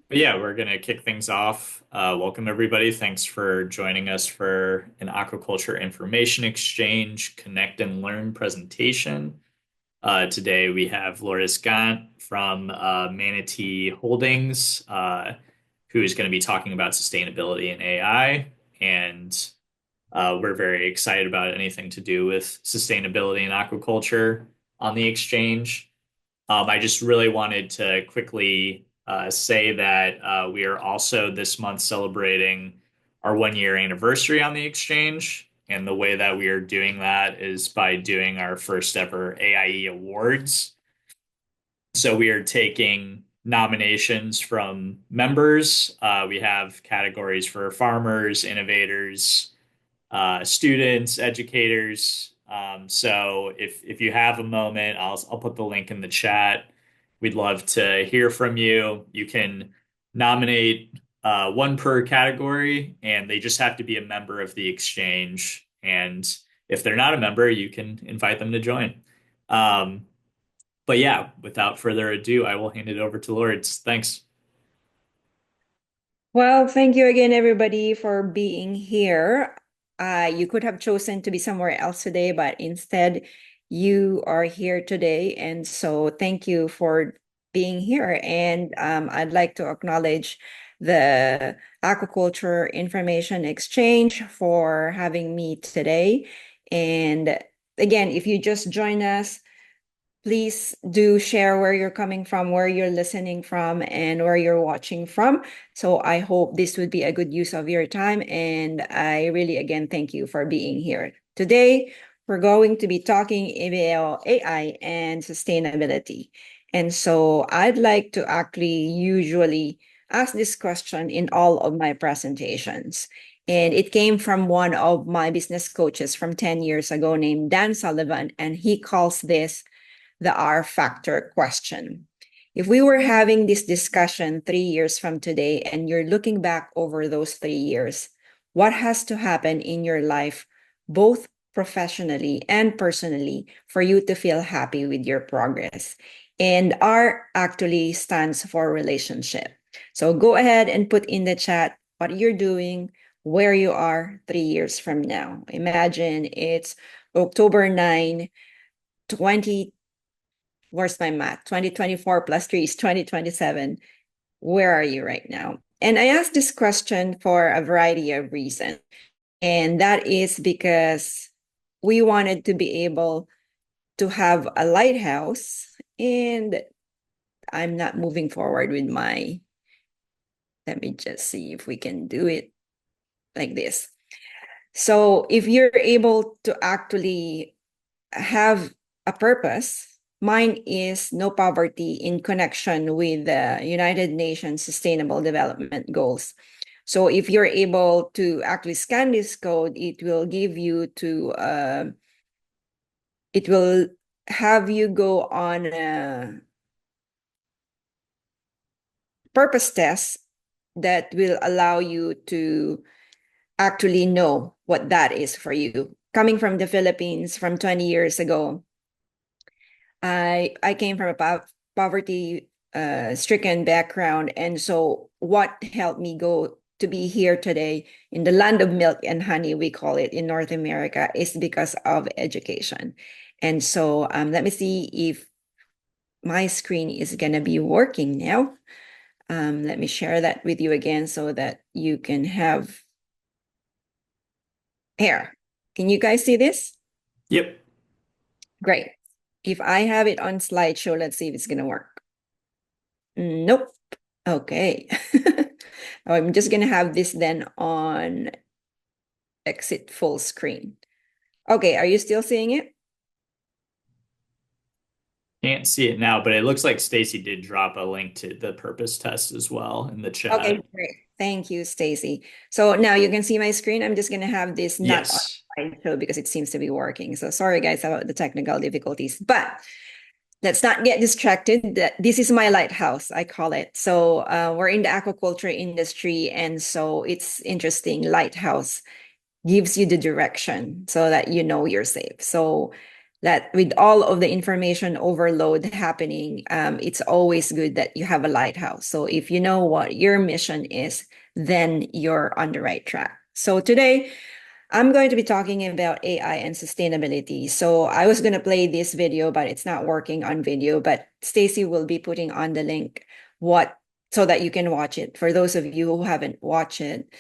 But yeah, we're going to kick things off. Welcome, everybody. Thanks for joining us for an aquaculture information exchange, connect and learn presentation. Today we have Lourdes from Manatee Holdings, who is going to be talking about sustainability and AI. And we're very excited about anything to do with sustainability and aquaculture on the exchange. I just really wanted to quickly say that we are also this month celebrating our 1 year anniversary on the exchange. And the way that we are doing that is by doing our first ever AIE Awards. So we are taking nominations from members. We have categories for farmers, innovators, students, educators. So if you have a moment, I'll put the link in the chat. We'd love to hear from you. You can nominate one per category, and they just have to be a member of the exchange. And if they're not a member, you can invite them to join. Um, but yeah, without further ado, I will hand it over to Lourdes. Thanks. Well, thank you again, everybody, for being here. You could have chosen to be somewhere else today, but instead, you are here today. And so, thank you for being here. And I'd like to acknowledge the Aquaculture Information Exchange for having me today. And again, if you just join us, please do share where you're coming from, where you're listening from, and where you're watching from. So I hope this would be a good use of your time. And I really, again, thank you for being here. Today, we're going to be talking about AI and sustainability. And so I'd like to actually usually ask this question in all of my presentations. And it came from one of my business coaches from 10 years ago named Dan Sullivan. And he calls this the R factor question. If we were having this discussion 3 years from today and you're looking back over those 3 years, what has to happen in your life, both professionally and personally, for you to feel happy with your progress? And R actually stands for relationship. So go ahead and put in the chat what you're doing, where you are 3 years from now. Imagine it's October 9, where's my math? 2024 plus 3 is 2027. Where are you right now? And I asked this question for a variety of reasons. And that is because we wanted to be able to have a lighthouse. And I'm not moving forward with my, let me just see if we can do it like this. So if you're able to actually have a purpose, mine is no poverty in connection with the United Nations Sustainable Development Goals. So if you're able to actually scan this code, it will give you to, it will have you go on a purpose test that will allow you to actually know what that is for you. Coming from the Philippines from 20 years ago, I came from a poverty stricken background, and so what helped me go to be here today in the land of milk and honey, we call it in North America, is because of education. And so let me see if my screen is gonna be working now. Let me share that with you again so that you can have here. Can you guys see this? Yep. Great. If I have it on slideshow, let's see if it's gonna work. Nope. Okay. I'm just gonna have this then on exit full screen. Okay, are you still seeing it? Can't see it now, but it looks like Stacy did drop a link to the purpose test as well in the Okay, chat. great. Thank you, Stacy. So now you can see my screen. I'm just gonna have this not on Yes. slideshow because it seems to be working. So sorry guys about the technical difficulties, but let's not get distracted. This is my lighthouse, I call it. So we're in the aquaculture industry, and so it's interesting. Lighthouse gives you the direction so that you know you're safe. So that with all of the information overload happening, it's always good that you have a lighthouse. So if you know what your mission is, then you're on the right track. So today, I'm going to be talking about AI and sustainability. So I was going to play this video, but it's not working on video. But Stacy will be putting on the link what so that you can watch it. For those of you who haven't watched it,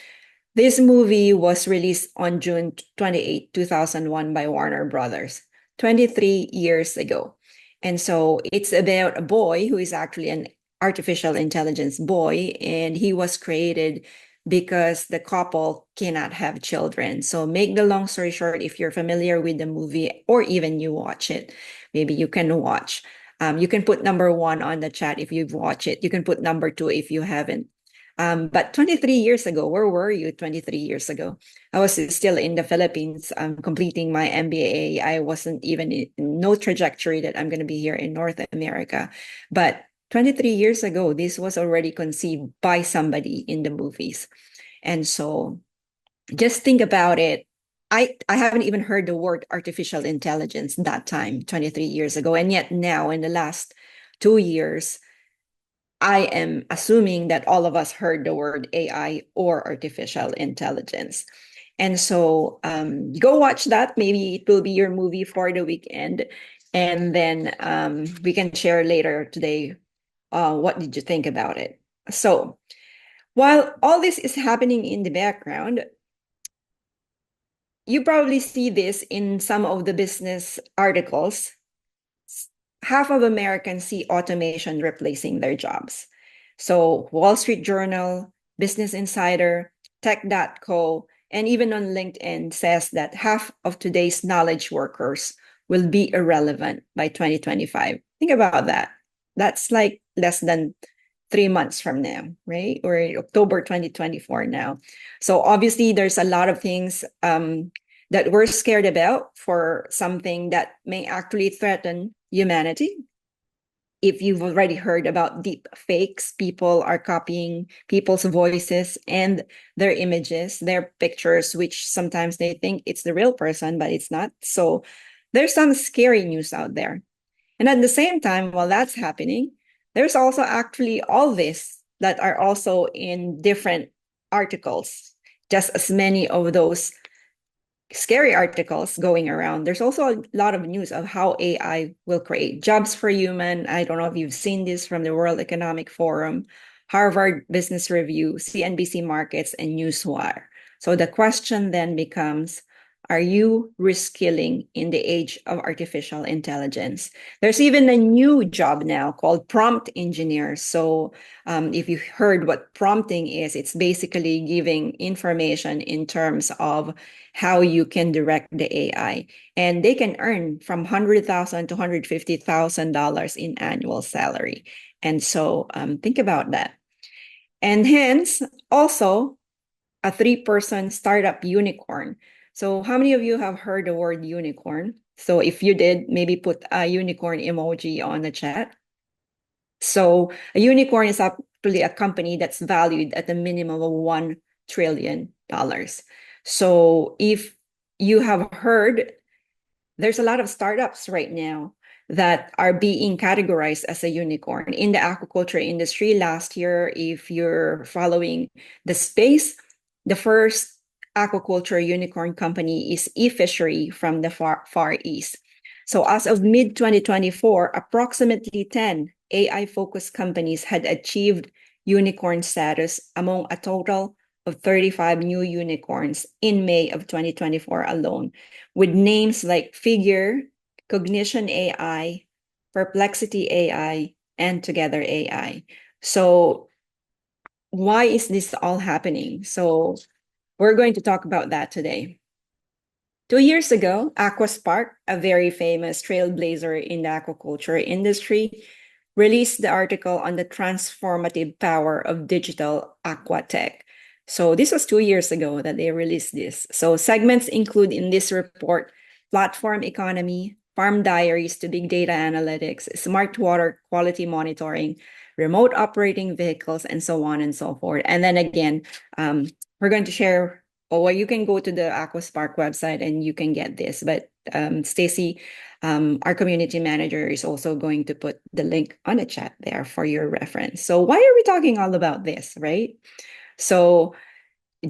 this movie was released on June 28, 2001 by Warner Brothers, 23 years ago. And so it's about a boy who is actually an artificial intelligence boy, and he was created because the couple cannot have children. So make the long story short, if you're familiar with the movie or even you watch it, maybe you can watch. You can put number one on the chat if you've watched it. You can put number two if you haven't. But 23 years ago, where were you 23 years ago? I was still in the Philippines, completing my MBA. I wasn't even in no trajectory that I'm going to be here in North America. But 23 years ago, this was already conceived by somebody in the movies. And so just think about it. I haven't even heard the word artificial intelligence that time, 23 years ago. And yet now, in the last 2 years, I am assuming that all of us heard the word AI or artificial intelligence. And so go watch that. Maybe it will be your movie for the weekend. And then we can share later today what did you think about it. So while all this is happening in the background, you probably see this in some of the business articles. Half of Americans see automation replacing their jobs. So Wall Street Journal, Business Insider, Tech.co, and even on LinkedIn says that half of today's knowledge workers will be irrelevant by 2025. Think about that. That's like less than 3 months from now, right? Or October 2024 now. So obviously there's a lot of things that we're scared about for something that may actually threaten humanity. If you've already heard about deep fakes, people are copying people's voices and their images, their pictures, which sometimes they think it's the real person, but it's not. So there's some scary news out there. And at the same time, while that's happening, there's also actually all this that are also in different articles, just as many of those scary articles going around. There's also a lot of news of how AI will create jobs for human. I don't know if you've seen this from the World Economic Forum, Harvard Business Review, CNBC Markets, and Newswire. So the question then becomes, are you reskilling in the age of artificial intelligence? There's even a new job now called prompt engineer. So if you heard what prompting is, it's basically giving information in terms of how you can direct the AI. And they can earn from $100,000 to $150,000 in annual salary. And so think about that. And hence, also a 3-person startup unicorn. So how many of you have heard the word unicorn? So if you did, maybe put a unicorn emoji on the chat. So a unicorn is actually a company that's valued at a minimum of $1 trillion. So if you have heard, there's a lot of startups right now that are being categorized as a unicorn in the aquaculture industry. Last year, if you're following the space, the first aquaculture unicorn company is eFishery from the Far East. So as of mid 2024, approximately 10 AI-focused companies had achieved unicorn status among a total of 35 new unicorns in May of 2024 alone, with names like Figure, Cognition AI, Perplexity AI, and Together AI. So why is this all happening? So we're going to talk about that today. 2 years ago, Aquaspark, a very famous trailblazer in the aquaculture industry, released the article on the transformative power of digital aquatech. So this was 2 years ago that they released this. So segments include in this report platform economy, farm diaries to big data analytics, smart water quality monitoring, remote operating vehicles, and so on and so forth. And then again, we're going to share, or you can go to the Aquaspark website and you can get this. But Stacy, our community manager, is also going to put the link on the chat there for your reference. So why are we talking all about this, right? So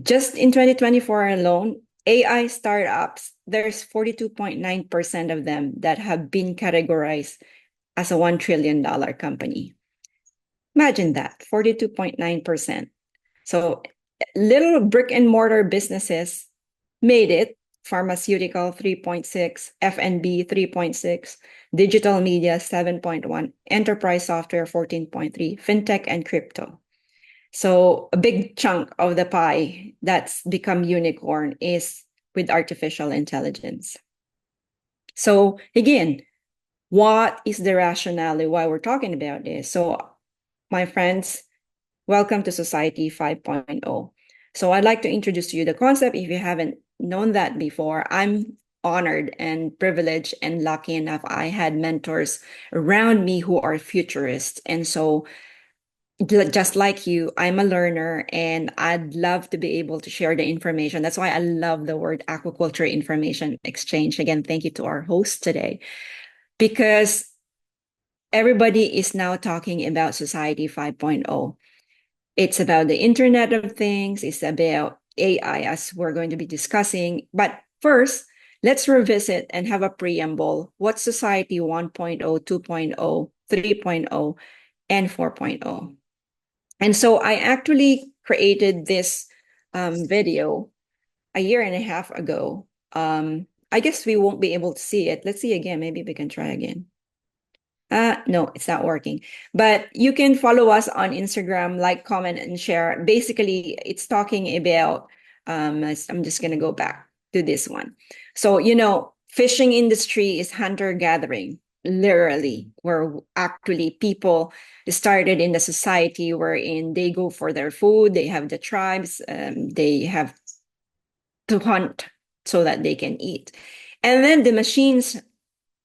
just in 2024 alone, AI startups, there's 42.9% of them that have been categorized as a $1 trillion company. Imagine that, 42.9%. So little brick and mortar businesses made it. Pharmaceutical 3.6, F&B 3.6, digital media 7.1, enterprise software 14.3, fintech and crypto. So a big chunk of the pie that's become unicorn is with artificial intelligence. So again, what is the rationale why we're talking about this? So my friends, welcome to Society 5.0. So I'd like to introduce to you the concept if you haven't known that before. I'm honored and privileged and lucky enough I had mentors around me who are futurists. And so just like you, I'm a learner and I'd love to be able to share the information. That's why I love the word aquaculture information exchange. Again, thank you to our host today, because everybody is now talking about Society 5.0. It's about the Internet of Things, it's about AI, as we're going to be discussing. But first, let's revisit and have a preamble. What Society 1.0, 2.0, 3.0, and 4.0? And so I actually created this video a year and a half ago. I guess we won't be able to see it. Let's see again. Maybe we can try again. No, it's not working. But you can follow us on Instagram, like, comment, and share. Basically, it's talking about, I'm just going to go back to this one. So, fishing industry is hunter-gathering, literally, where actually people started in the society wherein they go for their food, they have the tribes, they have to hunt so that they can eat. And then the machines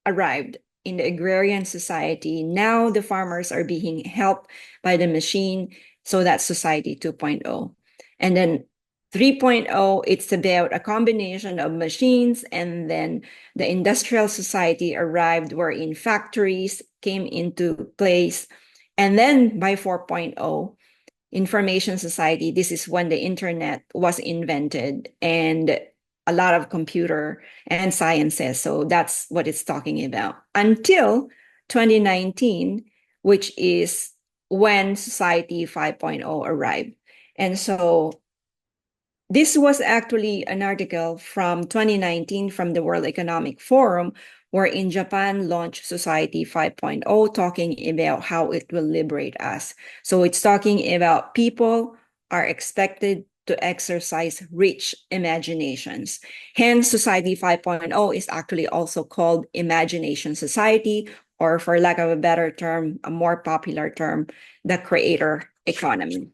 arrived in the agrarian society. Now the farmers are being helped by the machine. So that's Society 2.0. And then 3.0, it's about a combination of machines. And then the industrial society arrived wherein factories came into place. And then by 4.0, information society, this is when the internet was invented and a lot of computer and sciences. So that's what it's talking about until 2019, which is when Society 5.0 arrived. And so this was actually an article from 2019 from the World Economic Forum, where in Japan launched Society 5.0, talking about how it will liberate us. So it's talking about people are expected to exercise rich imaginations. Hence, Society 5.0 is actually also called Imagination Society, or for lack of a better term, a more popular term, the creator economy.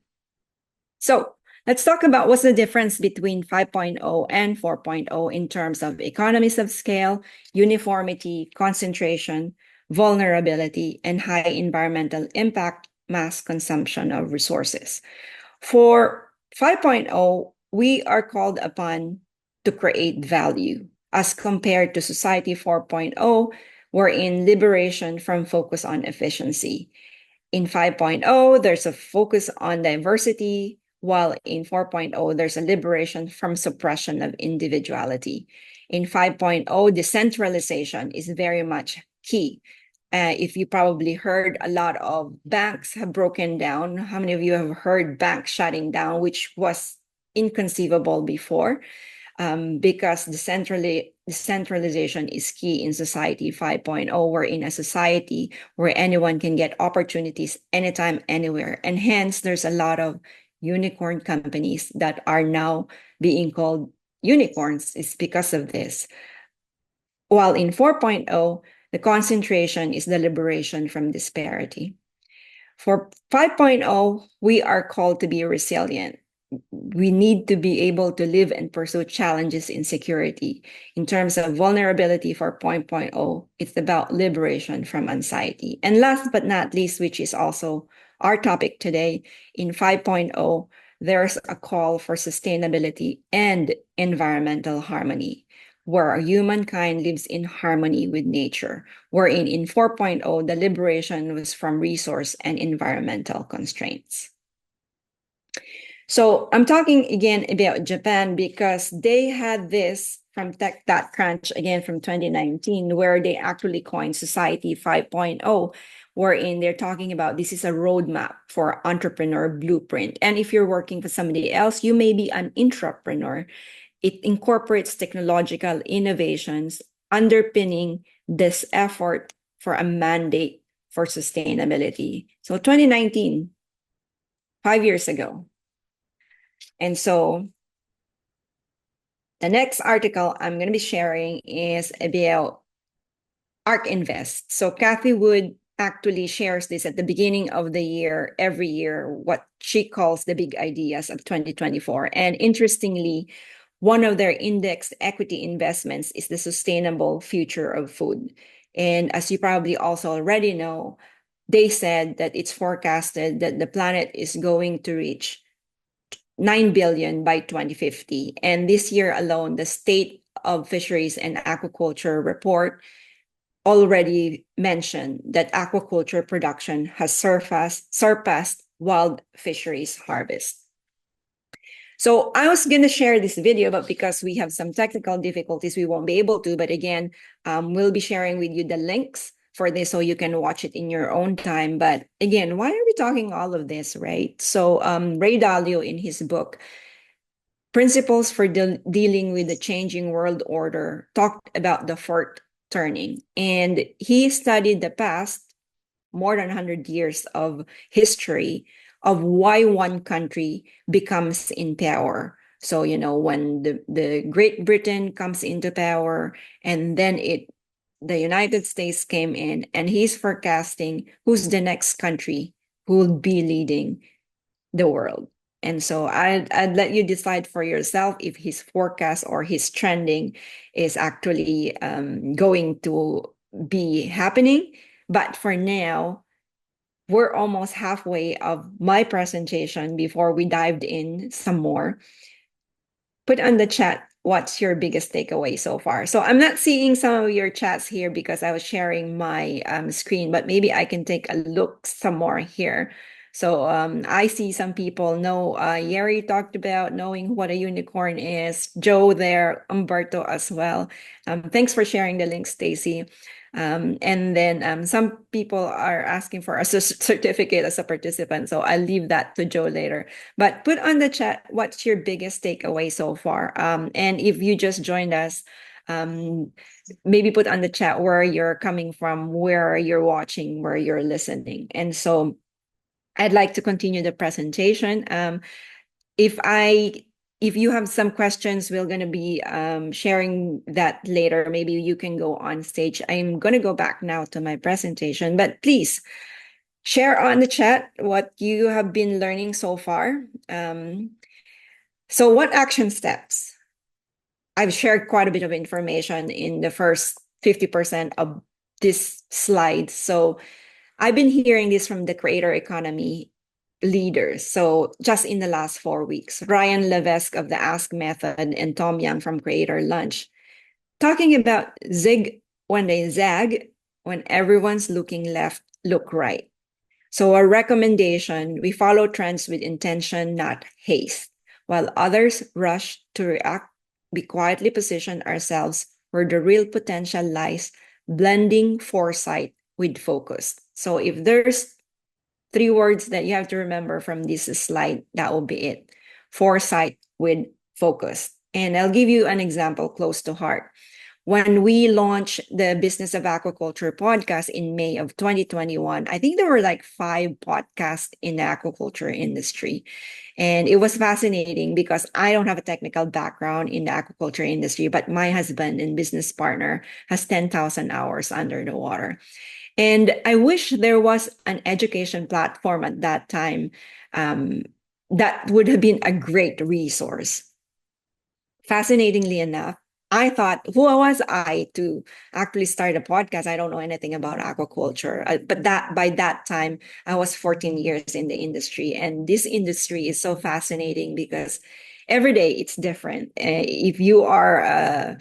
So let's talk about what's the difference between 5.0 and 4.0 in terms of economies of scale, uniformity, concentration, vulnerability, and high environmental impact, mass consumption of resources. For 5.0, we are called upon to create value as compared to Society 4.0, wherein liberation from focus on efficiency. In 5.0, there's a focus on diversity, while in 4.0, there's a liberation from suppression of individuality. In 5.0, decentralization is very much key. If you probably heard, a lot of banks have broken down. How many of you have heard banks shutting down, which was inconceivable before? Because decentralization is key in Society 5.0. We're in a society where anyone can get opportunities anytime, anywhere. And hence, there's a lot of unicorn companies that are now being called unicorns. It's because of this. While in 4.0, the concentration is the liberation from disparity. For 5.0, we are called to be resilient. We need to be able to live and pursue challenges in security. In terms of vulnerability for 4.0, it's about liberation from anxiety. And last but not least, which is also our topic today, in 5.0, there's a call for sustainability and environmental harmony. where humankind lives in harmony with nature, wherein in 4.0, the liberation was from resource and environmental constraints. So I'm talking again about Japan because they had this from TechCrunch again from 2019, where they actually coined Society 5.0, wherein they're talking about this is a roadmap for entrepreneur blueprint. And if you're working for somebody else, you may be an intrapreneur. It incorporates technological innovations underpinning this effort for a mandate for sustainability. So 2019, 5 years ago. And so the next article I'm going to be sharing is about ARK Invest. So Kathy Wood actually shares this at the beginning of the year, every year, what she calls the big ideas of 2024. And interestingly, one of their indexed equity investments is the sustainable future of food. And as you probably also already know, they said that it's forecasted that the planet is going to reach 9 billion by 2050. And this year alone, the State of Fisheries and Aquaculture report already mentioned that aquaculture production has surpassed wild fisheries harvest. So I was going to share this video, but because we have some technical difficulties, we won't be able to. But again, we'll be sharing with you the links for this so you can watch it in your own time. But again, why are we talking all of this, right? So Ray Dalio, in his book, Principles for Dealing with the Changing World Order, talked about the fork turning. And he studied the past more than 100 years of history of why one country becomes in power. So, when the Great Britain comes into power and then the United States came in, and he's forecasting who's the next country who will be leading the world. And so I'd let you decide for yourself if his forecast or his trending is actually going to be happening. But for now, we're almost halfway of my presentation before we dived in some more. Put on the chat what's your biggest takeaway so far. So I'm not seeing some of your chats here because I was sharing my screen, but maybe I can take a look some more here. So I see some people know, Yeri talked about knowing what a unicorn is, Joe there, Umberto as well. Thanks for sharing the link, Stacy. And then some people are asking for a certificate as a participant. So I'll leave that to Joe later. But put on the chat, what's your biggest takeaway so far? And if you just joined us, maybe put on the chat where you're coming from, where you're watching, where you're listening. And so I'd like to continue the presentation. If you have some questions, we're going to be sharing that later. Maybe you can go on stage. I'm going to go back now to my presentation, but please share on the chat what you have been learning so far. So what action steps? I've shared quite a bit of information in the first 50% of this slide. So I've been hearing this from the creator economy leaders. So just in the last 4 weeks, Ryan Levesque of the Ask Method and Tom Young from Creator Lunch, talking about zig when they zag, when everyone's looking left, look right. So our recommendation, we follow trends with intention, not haste. While others rush to react, we quietly position ourselves where the real potential lies, blending foresight with focus. So if there's 3 words that you have to remember from this slide, that will be it. Foresight with focus. And I'll give you an example close to heart. When we launched the Business of Aquaculture podcast in May of 2021, I think there were like 5 podcasts in the aquaculture industry. And it was fascinating because I don't have a technical background in the aquaculture industry, but my husband and business partner has 10,000 hours under the water. And I wish there was an education platform at that time that would have been a great resource. Fascinatingly enough, I thought, who was I to actually start a podcast? I don't know anything about aquaculture. But by that time, I was 14 years in the industry. And this industry is so fascinating because every day it's different. If you are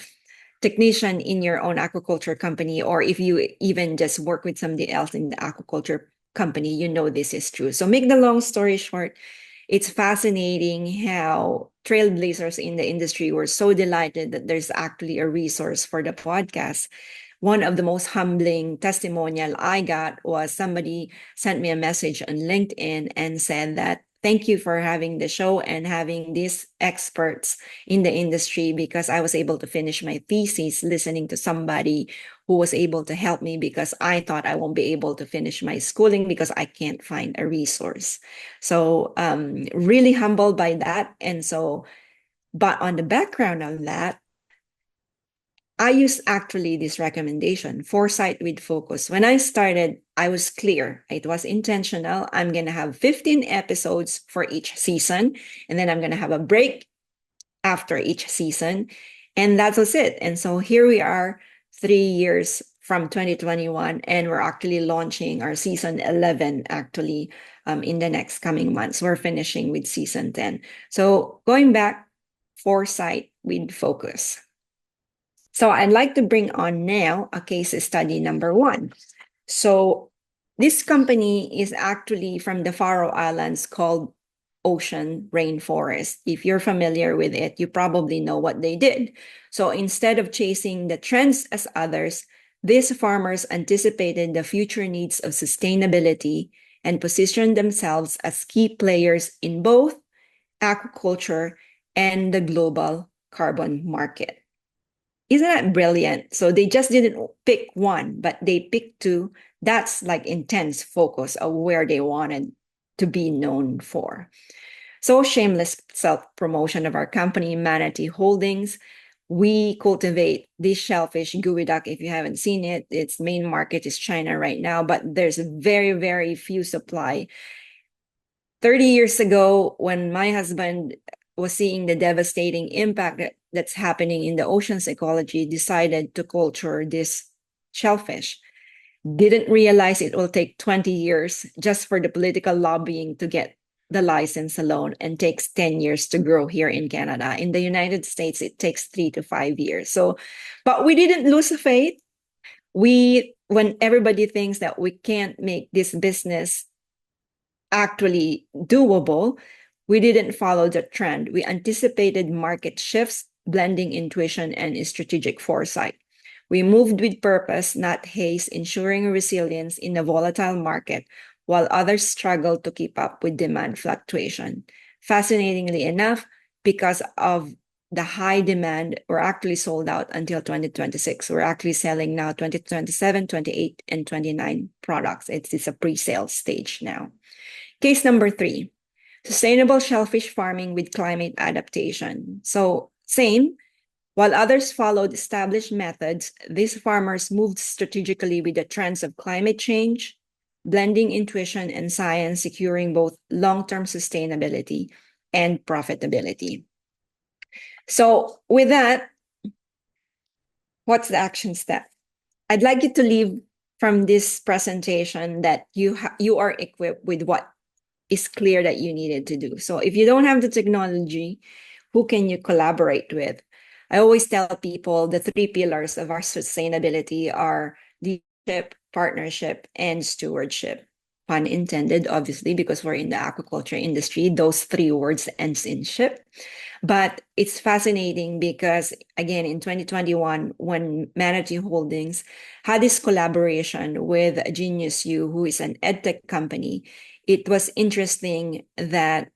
technician in your own aquaculture company, or if you even just work with somebody else in the aquaculture company, you know this is true. So make the long story short, it's fascinating how trailblazers in the industry were so delighted that there's actually a resource for the podcast. One of the most humbling testimonial I got was somebody sent me a message on LinkedIn and said that thank you for having the show and having these experts in the industry, because I was able to finish my thesis listening to somebody who was able to help me, because I thought I won't be able to finish my schooling because I can't find a resource. So really humbled by that. And so, but on the background of that, I used actually this recommendation, foresight with focus. When I started, I was clear. It was intentional. I'm going to have 15 episodes for each season, and then I'm going to have a break after each season. And that was it. And so here we are, 3 years from 2021, and we're actually launching our season 11 actually in the next coming months. We're finishing with season 10. So going back, foresight with focus. So I'd like to bring on now a case study number one. So this company is actually from the Faroe Islands called Ocean Rainforest. If you're familiar with it, you probably know what they did. So instead of chasing the trends as others, these farmers anticipated the future needs of sustainability and positioned themselves as key players in both aquaculture and the global carbon market. Isn't that brilliant? So they just didn't pick one, but they picked two. That's like intense focus of where they wanted to be known for. So shameless self-promotion of our company, Manatee Holdings. We cultivate this shellfish geoduck. If you haven't seen it, its main market is China right now, but there's very, very few supply. 30 years ago, when my husband was seeing the devastating impact that's happening in the ocean's ecology, decided to culture this shellfish. Didn't realize it will take 20 years just for the political lobbying to get the license alone, and takes 10 years to grow here in Canada. In the United States, it takes 3 to 5 years. So, but we didn't lose faith. When everybody thinks that we can't make this business actually doable, we didn't follow the trend. We anticipated market shifts, blending intuition and strategic foresight. We moved with purpose, not haste, ensuring resilience in a volatile market, while others struggled to keep up with demand fluctuation. Fascinatingly enough, because of the high demand, we're actually sold out until 2026. We're actually selling now 2027, 28, and 29 products. It's a pre-sale stage now. Case number 3, sustainable shellfish farming with climate adaptation. So same, while others followed established methods, these farmers moved strategically with the trends of climate change, blending intuition and science, securing both long-term sustainability and profitability. So with that, what's the action step? I'd like you to leave from this presentation that you are equipped with what is clear that you needed to do. So if you don't have the technology, who can you collaborate with? I always tell people the 3 pillars of our sustainability are leadership, partnership, and stewardship. Pun intended, obviously, because we're in the aquaculture industry. Those 3 words ends in ship. But it's fascinating because, again, in 2021, when Manatee Holdings had this collaboration with GeniusU, who is an edtech company, it was interesting that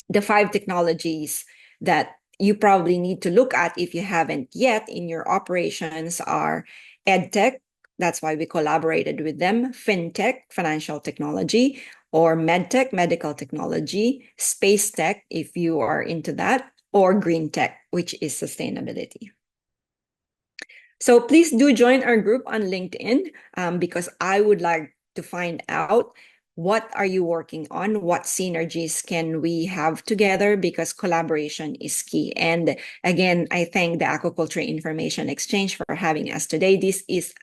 the 5 technologies that you probably need to look at if you haven't yet in your operations are edtech. That's why we collaborated with them. Fintech, financial technology, or medtech, medical technology, space tech, if you are into that, or green tech, which is sustainability. So please do join our group on LinkedIn because I would like to find out what are you working on, what synergies can we have together, because collaboration is key. And again, I thank the Aquaculture Information Exchange for having us today. This is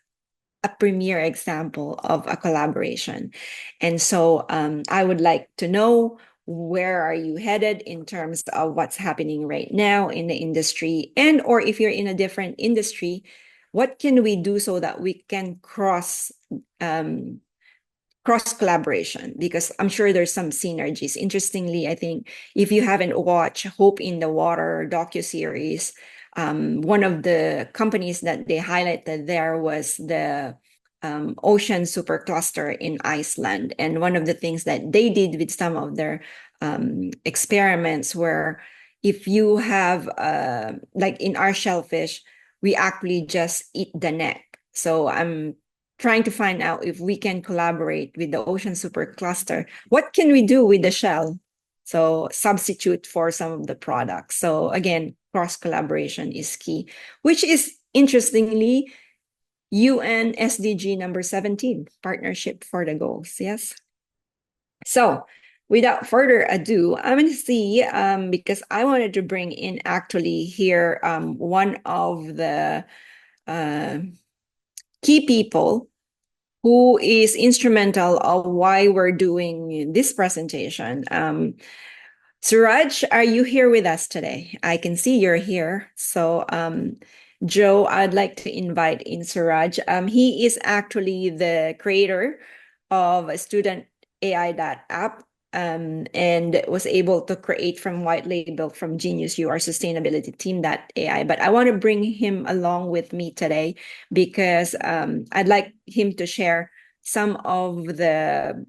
a premier example of a collaboration. And so I would like to know where are you headed in terms of what's happening right now in the industry, and or if you're in a different industry, what can we do so that we can um, cross collaboration, because I'm sure there's some synergies. Interestingly, I think if you haven't watched Hope in the Water docuseries, one of the companies that they highlighted there was the ocean supercluster in Iceland. And one of the things that they did with some of their experiments were, if you have, like in our shellfish, we actually just eat the neck. So I'm trying to find out if we can collaborate with the ocean supercluster. What can we do with the shell? So substitute for some of the products. So again, cross collaboration is key, which is interestingly UN SDG number 17, partnership for the goals. Yes. So without further ado, I'm going to see, because I wanted to bring in actually here one of the uh, key people who is instrumental of why we're doing this presentation. Suraj, are you here with us today? I can see you're here. So, Joe, I'd like to invite in Suraj. He is actually the creator of a student AI app, and was able to create from white label from GeniusU, our sustainability team that AI. But I want to bring him along with me today because I'd like him to share some of the,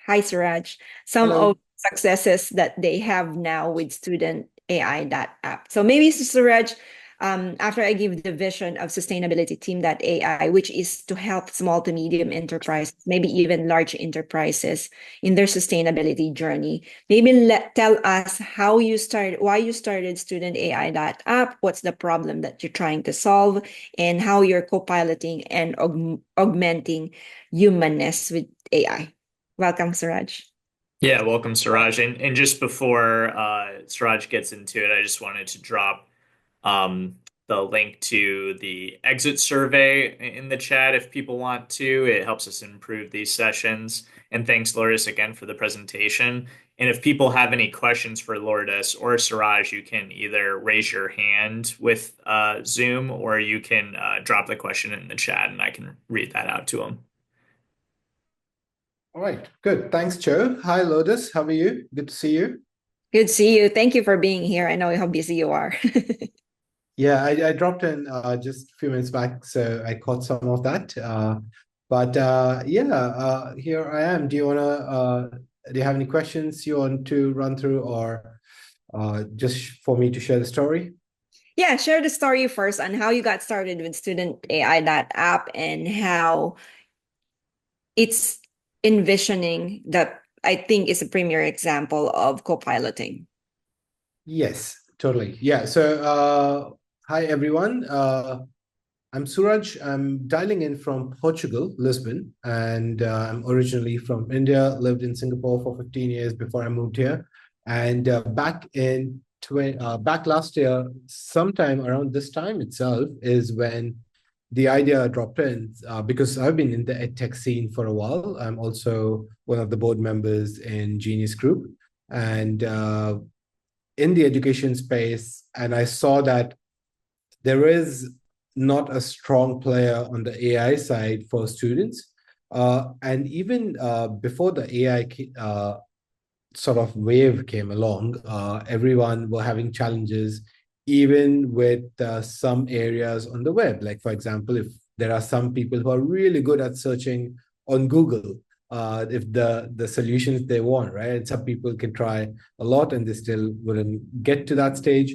hi Suraj, some Hello. of successes that they have now with student AI that app. So maybe Suraj, after I give the vision of sustainability team that AI, which is to help small to medium enterprises, maybe even large enterprises in their sustainability journey, maybe tell us how you started, why you started student AI that app, what's the problem that you're trying to solve, and how you're co-piloting and augmenting humanness with AI. Welcome, Suraj. Yeah, welcome, Siraj. And just before Siraj gets into it, I just wanted to drop um, the link to the exit survey in the chat if people want to. It helps us improve these sessions. And thanks, Lourdes, again for the presentation. And if people have any questions for Lourdes or Siraj, you can either raise your hand with Zoom or you can drop the question in the chat and I can read that out to them. All right, good. Thanks, Joe. Hi, Lourdes. How are you? Good to see you. Good to see you. Thank you for being here. I know how busy you are. Yeah, I dropped in just a few minutes back, so I caught some of that. But here I am. Do you have any questions you want to run through, or just for me to share the story? Yeah, share the story first on how you got started with Student AI that app and how it's envisioning that I think is a premier example of co-piloting. Yes, totally. Yeah. So, hi everyone. I'm Suraj. I'm dialing in from Portugal, Lisbon, and I'm originally from India. Lived in Singapore for 15 years before I moved here. And back last year, sometime around this time itself, is when the idea dropped in. Because I've been in the edtech scene for a while. I'm also one of the board members in Genius Group, and in the education space, and I saw that there is not a strong player on the AI side for students. And even before the AI sort of wave came along, everyone were having challenges, even with some areas on the web. Like, for example, if there are some people who are really good at searching on Google, if the solutions they want, right? And some people can try a lot and they still wouldn't get to that stage.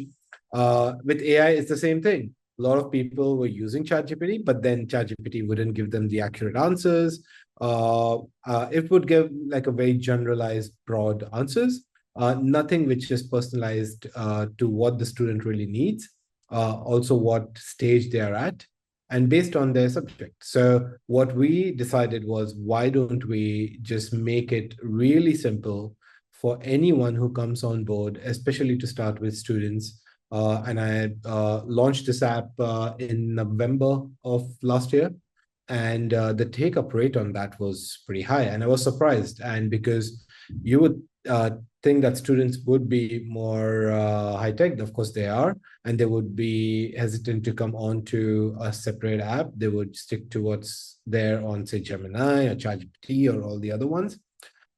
With AI, it's the same thing. A lot of people were using ChatGPT, but then ChatGPT wouldn't give them the accurate answers. It would give like a very generalized, broad answers, nothing which is personalized to what the student really needs, also what stage they are at, and based on their subject. So what we decided was, why don't we just make it really simple for anyone who comes on board, especially to start with students. And I launched this app in November of last year, and the take up rate on that was pretty high, and I was surprised. And because You would think that students would be more high tech. Of course, they are, and they would be hesitant to come on to a separate app. They would stick to what's there on, say, Gemini or ChatGPT or all the other ones.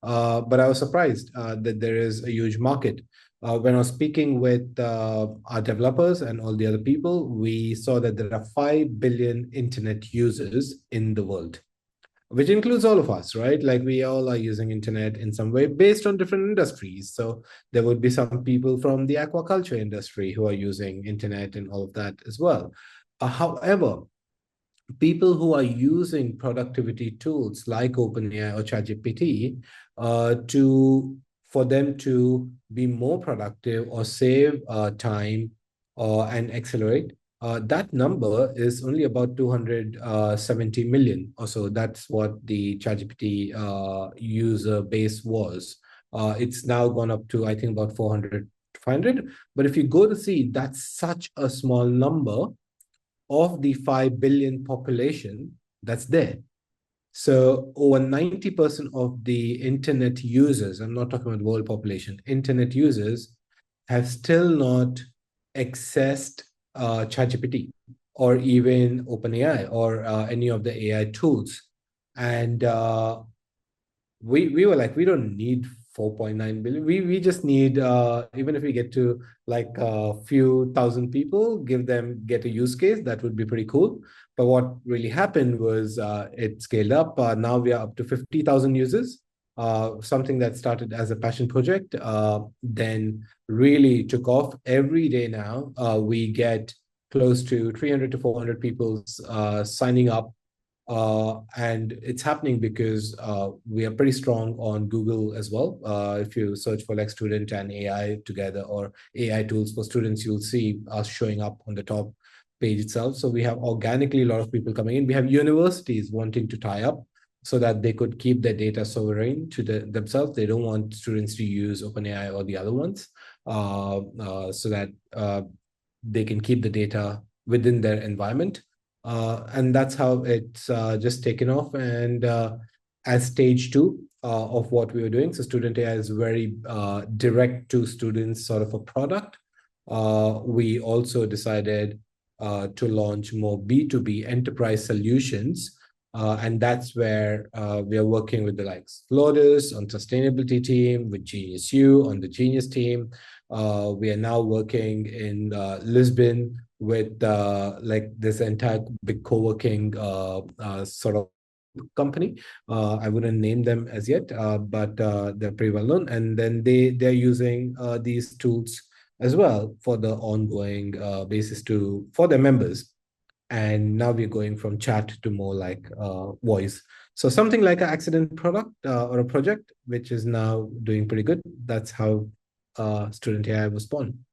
But I was surprised that there is a huge market. When I was speaking with our developers and all the other people, we saw that there are 5 billion internet users in the world, which includes all of us, right? Like we all are using internet in some way based on different industries. So there would be some people from the aquaculture industry who are using internet and all of that as well. However, people who are using productivity tools like OpenAI or ChatGPT to for them to be more productive or save time and accelerate. That number is only about 270 million or so. That's what the ChatGPT user base was. It's now gone up to, I think, about 400, 500. But if you go to see, that's such a small number of the 5 billion population that's there. So over 90% of the internet users, I'm not talking about world population, internet users have still not accessed ChatGPT or even OpenAI or any of the AI tools. And we were like, we don't need 4.9 billion. We just need even if we get to like a few thousand people, get a use case, that would be pretty cool. But what really happened was it scaled up. Now we are up to 50,000 users. Something that started as a passion project, then really took off. Every day now, we get close to 300 to 400 people signing up, and it's happening because we are pretty strong on Google as well. If you search for like student and AI together or AI tools for students, you'll see us showing up on the top page itself. So we have organically a lot of people coming in. We have universities wanting to tie up so that they could keep their data sovereign to themselves. They don't want students to use OpenAI or the other ones, so that they can keep the data within their environment. And that's how it's just taken off. And as stage two of what we were doing, so Student AI is very direct to students sort of a product. We also decided to launch more B2B enterprise solutions. And that's where we are working with the likes of Lourdes on sustainability team, with GeniusU on the Genius team. We are now working in Lisbon with like this entire big co-working sort of company. I wouldn't name them as yet, but they're pretty well known. And then they're using these tools as well for the ongoing basis for their members. And now we're going from chat to more like voice. So something like an accident product or a project, which is now doing pretty good. That's how Student AI was born.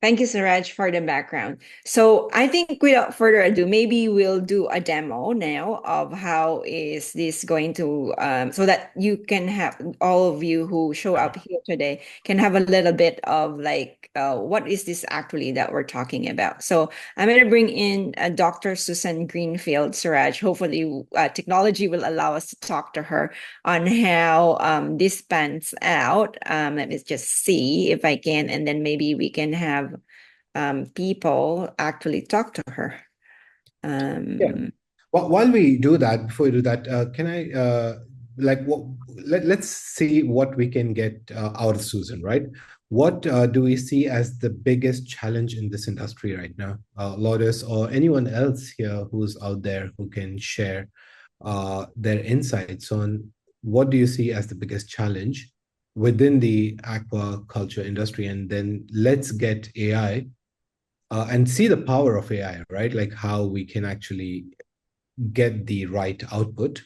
Thank you, Suraj, for the background. So I think without further ado, maybe we'll do a demo now of how is this going to, so that you can have, all of you who show up here today can have a little bit of like, what is this actually that we're talking about? So I'm going to bring in Dr. Susan Greenfield, Suraj. Hopefully technology will allow us to talk to her on how this pans out. Let me just see if I can, and then maybe we can have people actually talk to her. Yeah. Well, while we do that, before we do that, can I let's see what we can get out of Susan, right? What do we see as the biggest challenge in this industry right now? Lourdes or anyone else here who's out there who can share their insights on what do you see as the biggest challenge within the aquaculture industry? And then let's get AI and see the power of AI, right? Like how we can actually get the right output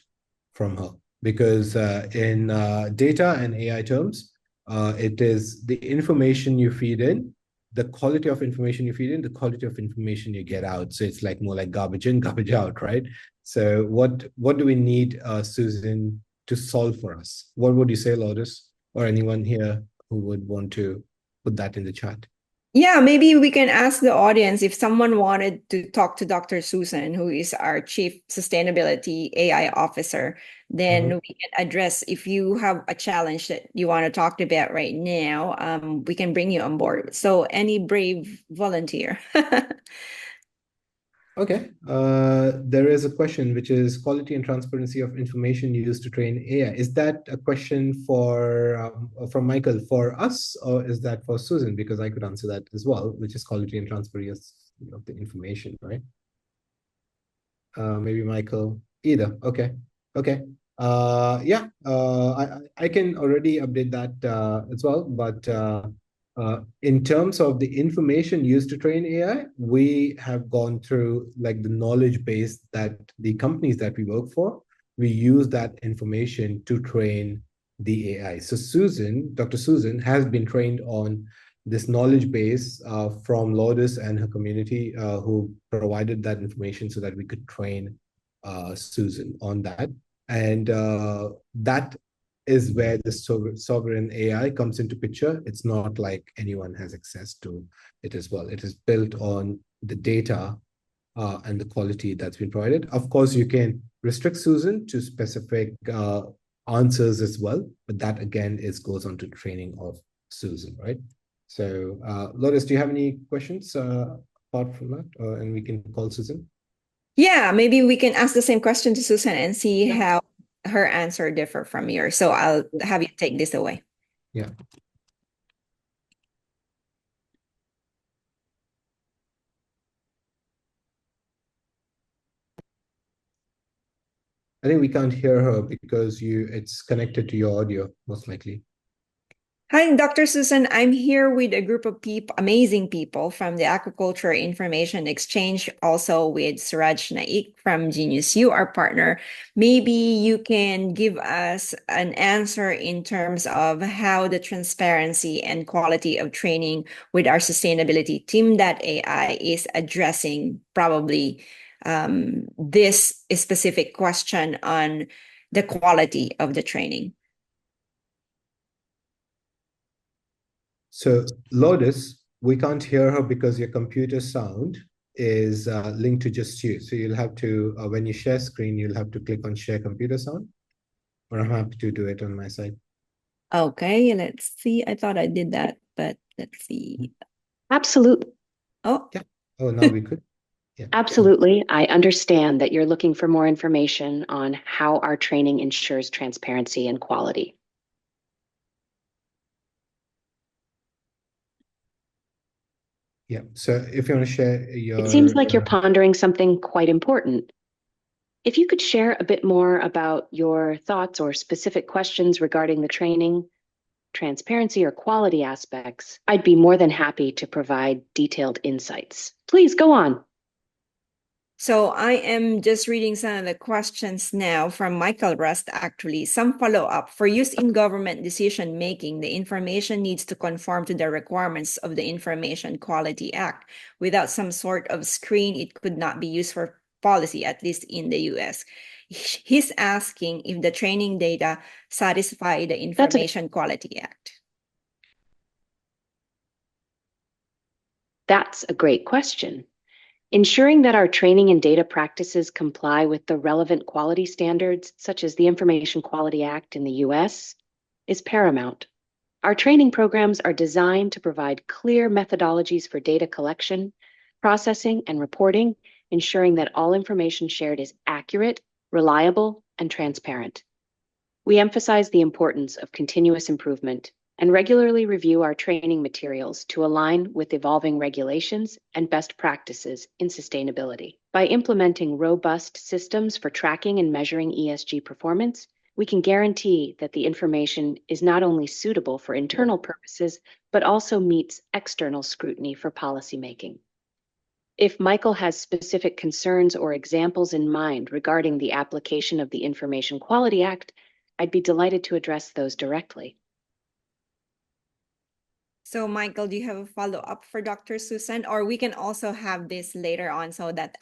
from her. Because in data and AI terms, it is the information you feed in, the quality of information you feed in, the quality of information you get out. So it's like more like garbage in, garbage out, right? So what do we need, Susan, to solve for us? What would you say, Lourdes, or anyone here who would want to put that in the chat? Yeah, maybe we can ask the audience if someone wanted to talk to Dr. Susan, who is our Chief Sustainability AI Officer, then Mhm. we can address if you have a challenge that you want to talk about right now, we can bring you on board. So any brave volunteer. Okay. There is a question which is quality and transparency of information used to train AI. Is that a question from Michael for us, or is that for Susan? Because I could answer that as well, which is quality and transparency of the information, right? Maybe Michael. Either. Okay. Okay. Yeah. I can already update that as well. But in terms of the information used to train AI, we have gone through like the knowledge base that the companies that we work for, we use that information to train the AI. So Dr. Susan has been trained on this knowledge base from Lourdes and her community who provided that information so that we could train Susan on that. And that is where the sovereign AI comes into picture. It's not like anyone has access to it as well. It is built on the data and the quality that's been provided. Of course, you can restrict Susan to specific answers as well, but that again goes on to training of Susan, right? So, Lourdes, do you have any questions apart from that? And we can call Susan. Yeah, maybe we can ask the same question to Susan and see Yeah. how her answer differ from yours. So I'll have you take this away. Yeah. I think we can't hear her because it's connected to your audio, most likely. Hi, Dr. Susan. I'm here with a group of people, amazing people from the Aquaculture Information Exchange, also with Suraj Naik from GeniusU, our partner. Maybe you can give us an answer in terms of how the transparency and quality of training with our sustainability team that AI is addressing probably this specific question on the quality of the training. So, Lourdes, we can't hear her because your computer sound is linked to just you. So you'll have to, when you share screen, you'll have to click on share computer sound, or I'm happy to do it on my side. Okay, let's see. I thought I did that, but let's see. Absolutely. Oh, Yeah. Oh, now we could. Yeah. Absolutely. I understand that you're looking for more information on how our training ensures transparency and quality. Yeah. So if you want to share It seems like you're your pondering something quite important. If you could share a bit more about your thoughts or specific questions regarding the training, transparency, or quality aspects, I'd be more than happy to provide detailed insights. Please go on. so I am just reading some of the questions now from Michael Rust, actually. Some follow-up. For use in government decision making, the information needs to conform to the requirements of the Information Quality Act. Without some sort of screen, it could not be used for policy, at least in the US. He's asking if the training data satisfy the Information Quality Act. That's a great question. Ensuring that our training and data practices comply with the relevant quality standards, such as the Information Quality Act in the US, is paramount. Our training programs are designed to provide clear methodologies for data collection, processing, and reporting, ensuring that all information shared is accurate, reliable, and transparent. We emphasize the importance of continuous improvement and regularly review our training materials to align with evolving regulations and best practices in sustainability. By implementing robust systems for tracking and measuring ESG performance, we can guarantee that the information is not only suitable for internal purposes, but also meets external scrutiny for policymaking. If Michael has specific concerns or examples in mind regarding the application of the Information Quality Act, I'd be delighted to address those directly. So, Michael, do you have a follow-up for Dr. Susan? Or we can also have this later on so that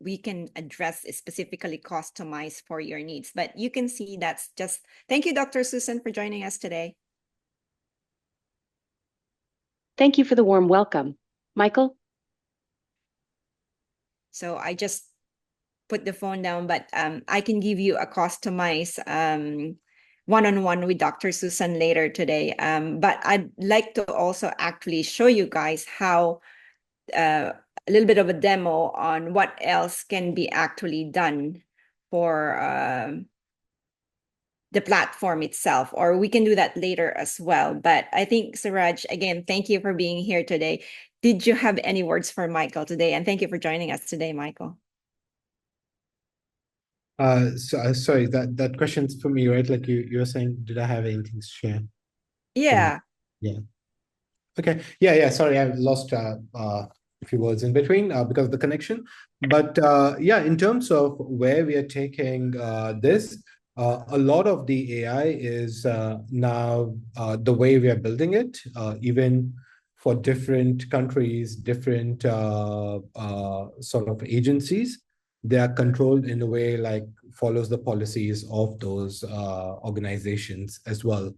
we can address specifically customized for your needs. But you can see that's just, thank you, Dr. Susan, for joining us today. Thank you for the warm welcome. Michael? So I just put the phone down, but I can give you a customized one-on-one with Dr. Susan later today. But I'd like to also actually show you guys how a little bit of a demo on what else can be actually done for the platform itself, or we can do that later as well. But I think, Suraj, again, thank you for being here today. Did you have any words for Michael today? And thank you for joining us today, Michael. Sorry, that question's for me, right? Like you were saying, did I have anything to share? Yeah. Yeah. Okay. Yeah. Sorry, I lost a few words in between because of the connection. But yeah, in terms of where we are taking this, a lot of the AI is now the way we are building it, even for different countries, different sort of agencies. They are controlled in a way like follows the policies of those organizations as well.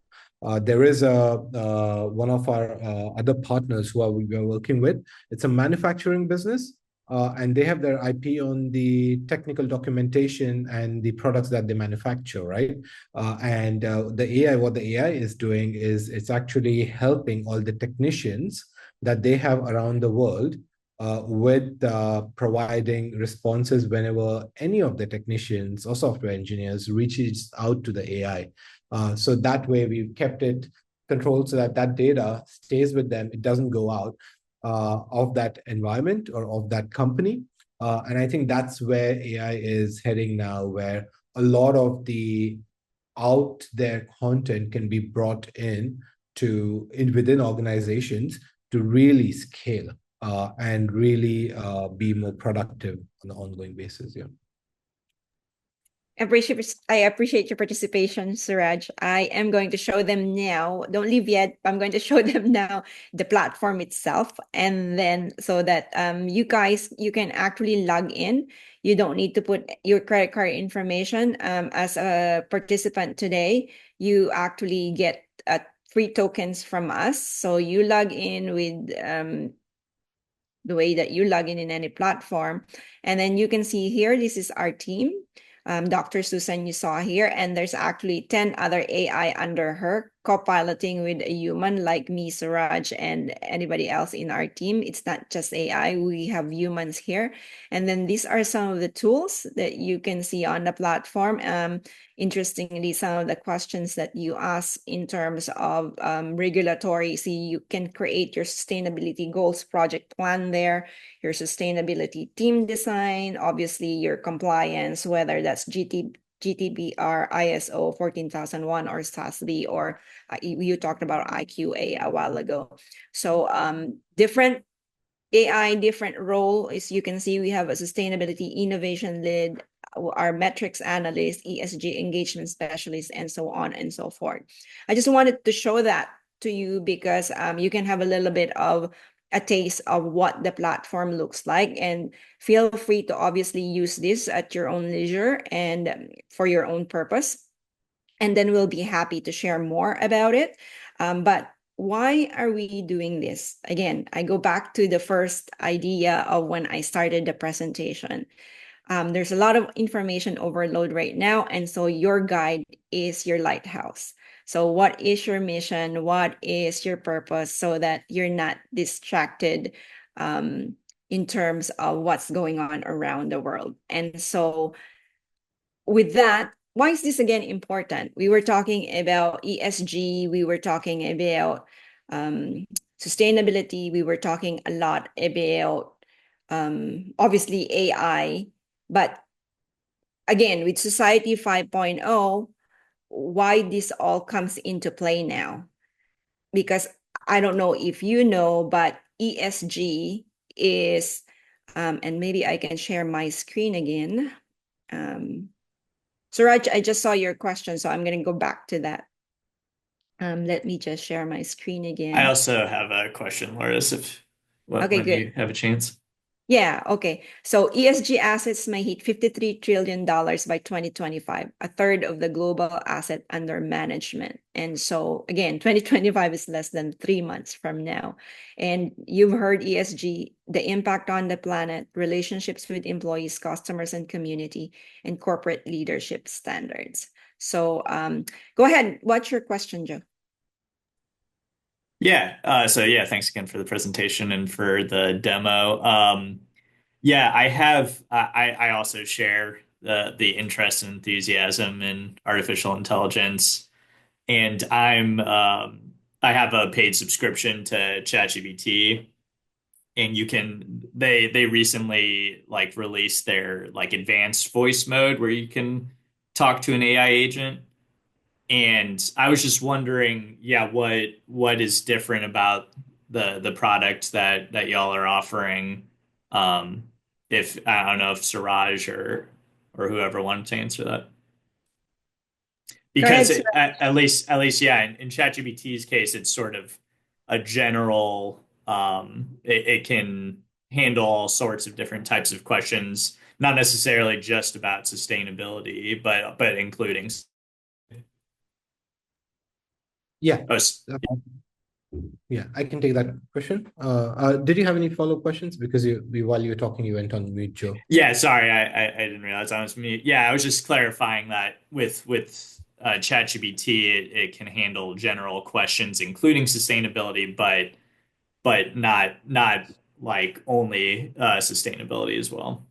There is one of our other partners who we are working with. It's a manufacturing business, and they have their IP on the technical documentation and the products that they manufacture, right? And the AI, what the AI is doing is it's actually helping all the technicians that they have around the world with providing responses whenever any of the technicians or software engineers reaches out to the AI. So that way we've kept it controlled so that that data stays with them. It doesn't go out of that environment or of that company. And I think that's where AI is heading now, where a lot of the out there content can be brought in within organizations to really scale and really be more productive on an ongoing basis. Yeah. I appreciate your participation, Suraj. I am going to show them now. Don't leave yet. I'm going to show them now the platform itself, and then so that you guys you can actually log in. You don't need to put your credit card information. As a participant today, you actually get free tokens from us. So you log in with the way that you log in any platform. And then you can see here, this is our team. Dr. Susan, you saw here, and there's actually 10 other AI under her, co-piloting with a human like me, Suraj, and anybody else in our team. It's not just AI, we have humans here. And then these are some of the tools that you can see on the platform. Interestingly, some of the questions that you ask in terms of regulatory, see, you can create your sustainability goals project plan there, your sustainability team design, obviously your compliance, whether that's GTBR, ISO 14001, or SASB, or you talked about IQA a while ago. So different AI, different role. As you can see, we have a sustainability innovation lead, our metrics analyst, ESG engagement specialist, and so on and so forth. I just wanted to show that to you because you can have a little bit of a taste of what the platform looks like, and feel free to obviously use this at your own leisure and for your own purpose. And then we'll be happy to share more about it. But why are we doing this? Again, I go back to the first idea of when I started the presentation. There's a lot of information overload right now, and so your guide is your lighthouse. So what is your mission? What is your purpose, so that you're not distracted in terms of what's going on around the world? And so with that, why is this again important? We were talking about ESG, we were talking about sustainability, we were talking a lot about obviously AI, but again, with Society 5.0, why this all comes into play now? Because I don't know if you know, but ESG is, and maybe I can share my screen again. Suraj, I just saw your question, so I'm going to go back to that. Let me just share my screen again. I also have a question, Lourdes, if Okay, when good. you have a chance. Yeah, okay. So ESG assets may hit $53 trillion by 2025, a third of the global asset under management. And so again, 2025 is less than 3 months from now. And you've heard ESG, the impact on the planet, relationships with employees, customers, and community, and corporate leadership standards. So go ahead. What's your question, Joe? Yeah. So yeah, thanks again for the presentation and for the demo. Yeah, I also share the interest and enthusiasm in artificial intelligence, and I have a paid subscription to ChatGPT, and they recently like released their like advanced voice mode where you can talk to an AI agent. And I was just wondering, yeah, what is different about the product that y'all are offering? Um, if I don't know if Siraj or whoever wanted to answer that, Go because ahead, sir. at least yeah, in ChatGPT's case, it's sort of a general. It can handle all sorts of different types of questions, not necessarily just about sustainability, but including. Yeah. Oh, Yeah, I can take that question. Did you have any follow-up questions? Because while you were talking, you went on mute, Joe. yeah, sorry, I didn't realize I was mute. Yeah, I was just clarifying that with ChatGPT, it can handle general questions, including sustainability, but not like only sustainability as well.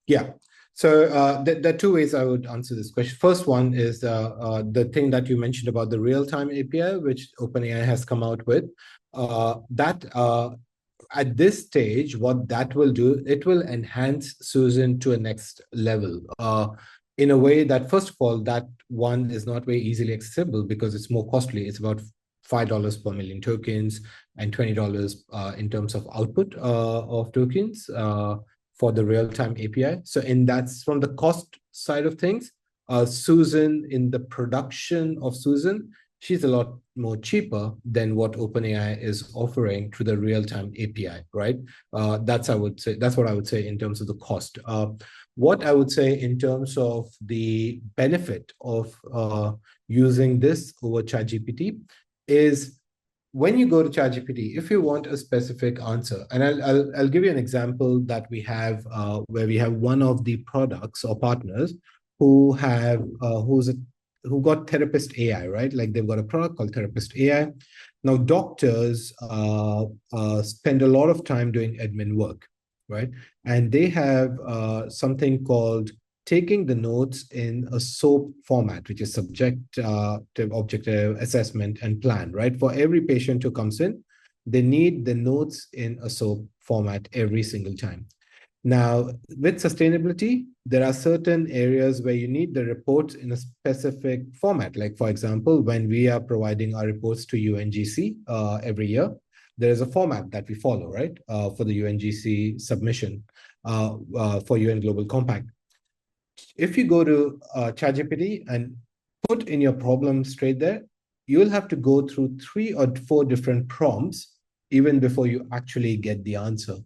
Yeah. So there are two ways I would answer this question. First one is the thing that you mentioned about the real-time API, which OpenAI has come out with. That at this stage, what that will do, it will enhance Susan to a next level in a way that, first of all, that one is not very easily accessible because it's more costly. It's about $5 per million tokens and $20 in terms of output of tokens for the real-time API. So that's from the cost side of things. Susan, in the production of Susan, she's a lot more cheaper than what OpenAI is offering through the real-time API, right? That's what I would say in terms of the cost. What I would say in terms of the benefit of using this over ChatGPT is when you go to ChatGPT, if you want a specific answer, and I'll give you an example that we have where we have one of the products or partners who got Therapist AI, right? Like they've got a product called Therapist AI. Now doctors spend a lot of time doing admin work, right? And they have something called taking the notes in a SOAP format, which is subjective, objective, assessment, and plan, right? For every patient who comes in, they need the notes in a SOAP format every single time. Now, with sustainability, there are certain areas where you need the reports in a specific format. Like, for example, when we are providing our reports to UNGC every year, there is a format that we follow, right, for the UNGC submission for UN Global Compact. If you go to ChatGPT and put in your problem straight there, you'll have to go through 3 or 4 different prompts even before you actually get the answer.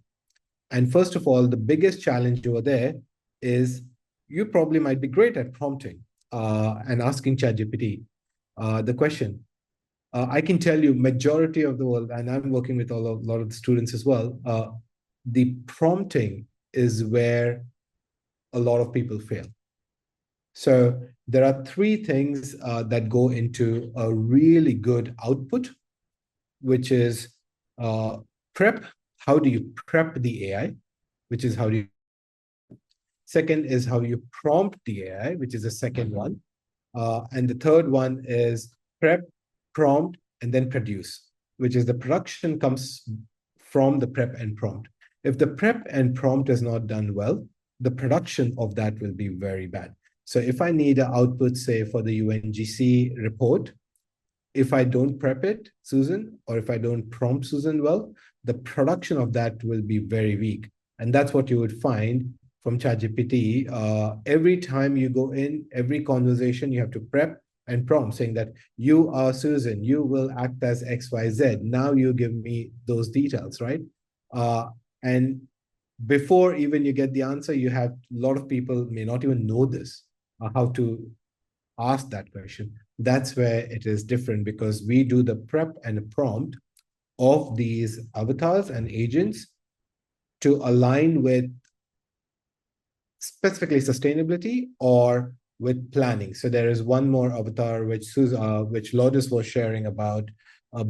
And first of all, the biggest challenge over there is you probably might be great at prompting and asking ChatGPT the question. I can tell you majority of the world, and I'm working with a lot of the students as well, the prompting is where a lot of people fail. So there are 3 things that go into a really good output, which is prep. How do you prep the AI? Which is how do you. Second is how you prompt the AI, which is the second one. And the third one is prep, prompt, and then produce, which is the production comes from the prep and prompt. If the prep and prompt is not done well, the production of that will be very bad. So if I need an output, say, for the UNGC report, if I don't prep it, Susan, or if I don't prompt Susan well, the production of that will be very weak. And that's what you would find from ChatGPT. Every time you go in, every conversation, you have to prep and prompt saying that you are Susan, you will act as XYZ. Now you give me those details, right? And before even you get the answer, you have a lot of people may not even know this, how to ask that question. That's where it is different, because we do the prep and prompt of these avatars and agents to align with specifically sustainability or with planning. So there is one more avatar which Lourdes was sharing about,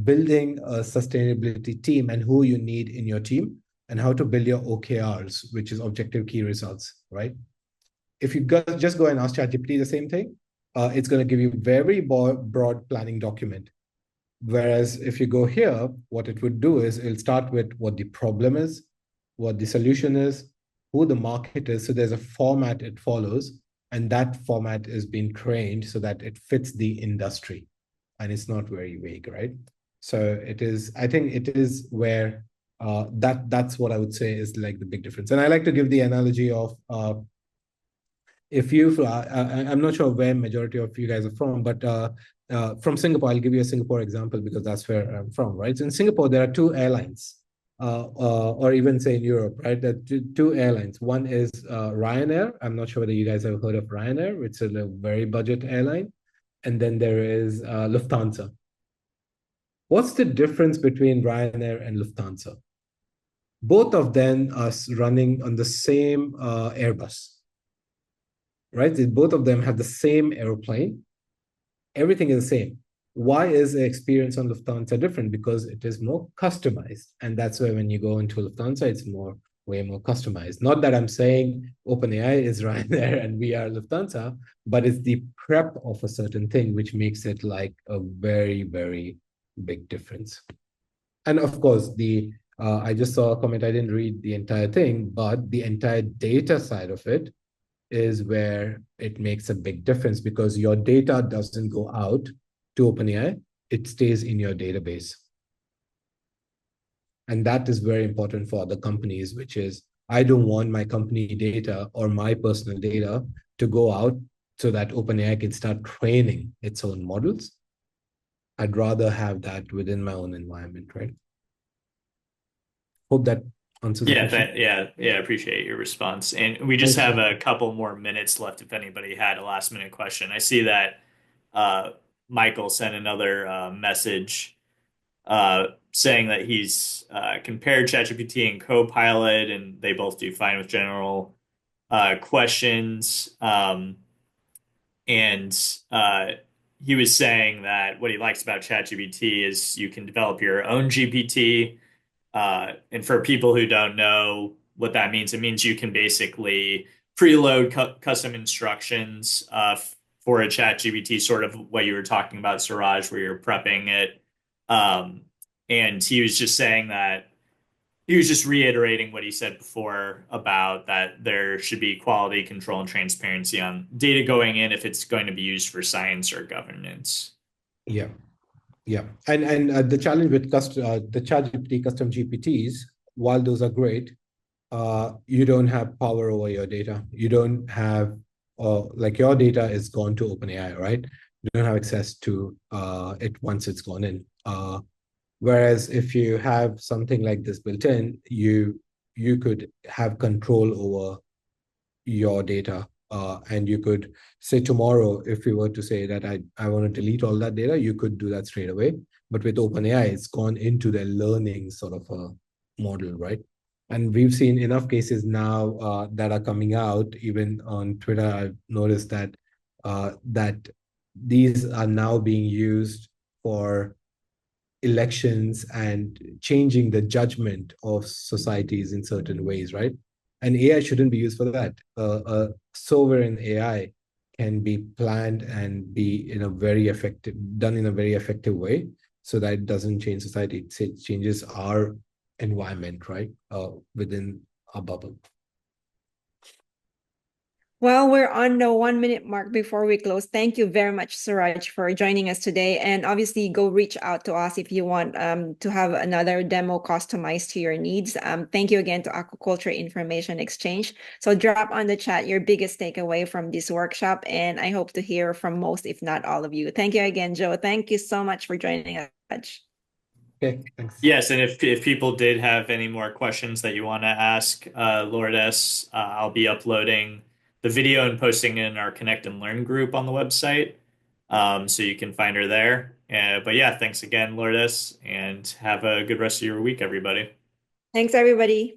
building a sustainability team and who you need in your team and how to build your OKRs, which is objective key results, right? If you just go and ask ChatGPT the same thing, it's going to give you very broad planning document. Whereas if you go here, what it would do is it'll start with what the problem is, what the solution is, who the market is. So there's a format it follows, and that format is being trained so that it fits the industry and it's not very vague, right? So it is, I think it is where that's what I would say is like the big difference. And I like to give the analogy of if you, I'm not sure where majority of you guys are from, but from Singapore, I'll give you a Singapore example because that's where I'm from, right? So in Singapore, there are two airlines, or even say in Europe, right? There are two airlines. One is Ryanair. I'm not sure whether you guys have heard of Ryanair. It's a very budget airline. And then there is Lufthansa. What's the difference between Ryanair and Lufthansa? Both of them are running on the same Airbus, right? Both of them have the same airplane. Everything is the same. Why is the experience on Lufthansa different? Because it is more customized. And that's why when you go into Lufthansa, it's way more customized. Not that I'm saying OpenAI is Ryanair and we are Lufthansa, but it's the prep of a certain thing, which makes it like a very, very big difference. And of course, I just saw a comment, I didn't read the entire thing, but the entire data side of it is where it makes a big difference, because your data doesn't go out to OpenAI, it stays in your database. And that is very important for other companies, which is I don't want my company data or my personal data to go out so that OpenAI can start training its own models. I'd rather have that within my own environment, right? Hope that answers the question. Yeah, appreciate your response. And we just have a couple more minutes left if anybody had a last minute question. I see that Michael sent another message saying that he's compared ChatGPT and Copilot, and they both do fine with general questions. And he was saying that what he likes about ChatGPT is you can develop your own GPT. And for people who don't know what that means, it means you can basically preload custom instructions for a chat GPT, sort of what you were talking about, Suraj, where you're prepping it. And he was just saying that he was just reiterating what he said before about that there should be quality control and transparency on data going in if it's going to be used for science or governance. Yeah. Yeah, and the challenge with the ChatGPT custom GPTs, while those are great, you don't have power over your data. You don't have, like your data is gone to OpenAI, right? You don't have access to it once it's gone in. Whereas if you have something like this built in, you could have control over your data. And you could say tomorrow, if you were to say that I want to delete all that data, you could do that straight away. But with OpenAI, it's gone into their learning sort of a model, right? And we've seen enough cases now that are coming out. Even on Twitter, I've noticed that that these are now being used for elections and changing the judgment of societies in certain ways, right? And AI shouldn't be used for that. A sovereign AI can be planned and be done in a very effective way, so that it doesn't change society. It changes our environment, right? Within our bubble. Well, we're on the 1 minute mark before we close. Thank you very much, Suraj, for joining us today. And obviously, go reach out to us if you want to have another demo customized to your needs. Thank you again to Aquaculture Information Exchange. So drop on the chat your biggest takeaway from this workshop, and I hope to hear from most, if not all of you. Thank you again, Joe. Thank you so much for joining us. Okay, thanks. Yes, and if people did have any more questions that you want to ask Lourdes, I'll be uploading the video and posting in our Connect and Learn group on the website, so you can find her there. But yeah, thanks again, Lourdes, and have a good rest of your week, everybody. Thanks, everybody.